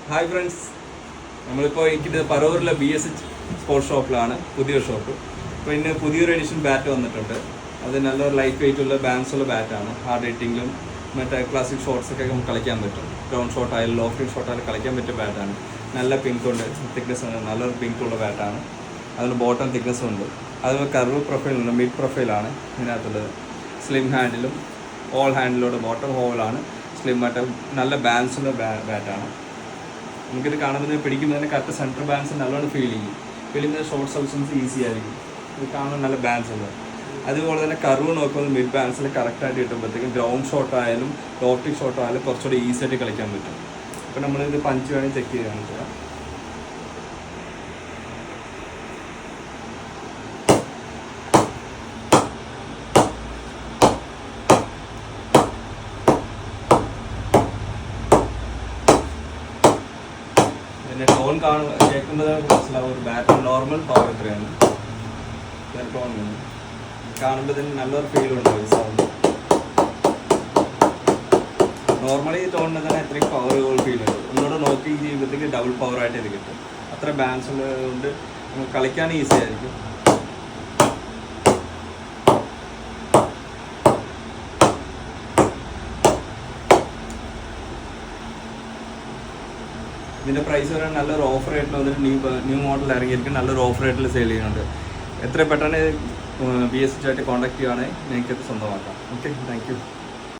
Hi friends, നമ്മളിപ്പോൾ ഇരിക്കുന്നത് പറവൂരിലെ BS sports ഷോപ്പിലാണ്, പുതിയ ഷോപ്പ്. അപ്പോൾ ഇന്ന് പുതിയൊരു എഡിഷൻ ബാറ്റ് വന്നിട്ടുണ്ട്. അത് നല്ലൊരു ലൈറ്റ് വെയിറ്റ് ഉള്ള ബാൻസുള്ള ബാറ്റാണ്. ഹാർഡ് റേറ്റിംഗിലും മറ്റേ ക്ലാസിക് ഷോട്ട്സൊക്കെ നമുക്ക് കളിക്കാൻ പറ്റും. ഗ്രൗണ്ട് ഷോട്ട് ആയാലും ലോഫ്റ്റിംഗ് ഷോട്ട് ആയാലും കളിക്കാൻ പറ്റിയ ബാറ്റാണ്. നല്ല പിങ്ക് ഉണ്ട്, തിക്നെസ് ഉണ്ട്, നല്ലൊരു പിങ്ക് ഉള്ള ബാറ്റാണ്. അതിന് ബോട്ടം തിക്നെസ്സും ഉണ്ട്. അതിന് കർവ് പ്രൊഫൈലുണ്ട്, മിഡ് പ്രൊഫൈലാണ് ഇതിനകത്തുള്ളത്. സ്ലിം ഹാൻഡിലും ഓൾ ഹാൻഡിലോട് ബോട്ടം ഹോളാണ്. സ്ലിം ആയിട്ട് നല്ല ബാലൻസുള്ള ബാറ്റാണ്. നമുക്കിത് കാണുമ്പോൾ പിടിക്കുന്നതിന് കറക്റ്റ് സെൻറ്റർ ബാലൻസ് നല്ലോണം ഫീൽ ചെയ്യും. ഫീലിംഗ് ഷോർട്ട് സബ്സ്റ്റൻസ് ഈസി ആയിരിക്കും. ഇത് കാണാൻ നല്ല ബാലൻസ് ഉണ്ട്. അതുപോലെ തന്നെ കർവ് നോക്കുമ്പോൾ മിഡ് ബാലൻസിൽ കറക്റ്റായിട്ട് കിട്ടുമ്പോഴത്തേക്കും ഗ്രൗണ്ട് ഷോട്ട് ആയാലും ലോഫ്റ്റിംഗ് ഷോട്ട് ആയാലും കുറച്ചുകൂടി ഈസി ആയിട്ട് കളിക്കാൻ പറ്റും. അപ്പോൾ നമ്മളിത് പഞ്ച് വേണമെങ്കിൽ ചെക്ക് ചെയ്യാൻ ചെയ്യാം. പിന്നെ ടോൺ കേൾക്കുമ്പോൾ മനസ്സിലാവും ഒരു ബാറ്റ് നോർമൽ പവർ എത്രയാണ്. ടോൺ കാണുമ്പോൾ തന്നെ നല്ലൊരു ഫീൽ ഉണ്ടാവും സൗണ്ട്. നോർമലി ടോണിന് തന്നെ എത്രയും പവർ ഫീൽ ഉണ്ട്. ഒന്നുകൂടെ നോക്കി ചെയ്യുമ്പോഴത്തേക്ക് ഡബിൾ പവറായിട്ട് ഇത് കിട്ടും. അത്ര ബാലൻസ് ഉള്ളതുകൊണ്ട് നമുക്ക് കളിക്കാൻ ഈസി ആയിരിക്കും. ഇതിൻ്റെ പ്രൈസ് വരാൻ നല്ലൊരു ഓഫർ റേറ്റിൽ വന്നിട്ട് ന്യൂ മോഡൽ ഇറങ്ങിയിരിക്കും. നല്ലൊരു ഓഫർ റേറ്റിൽ സെയിൽ ചെയ്യുന്നുണ്ട്. എത്ര പെട്ടെന്ന് BS ആയിട്ട് കോൺടാക്ട് ചെയ്യുകയാണെങ്കിൽ നിങ്ങൾക്ക് സ്വന്തമാക്കാം. Okay, thank you.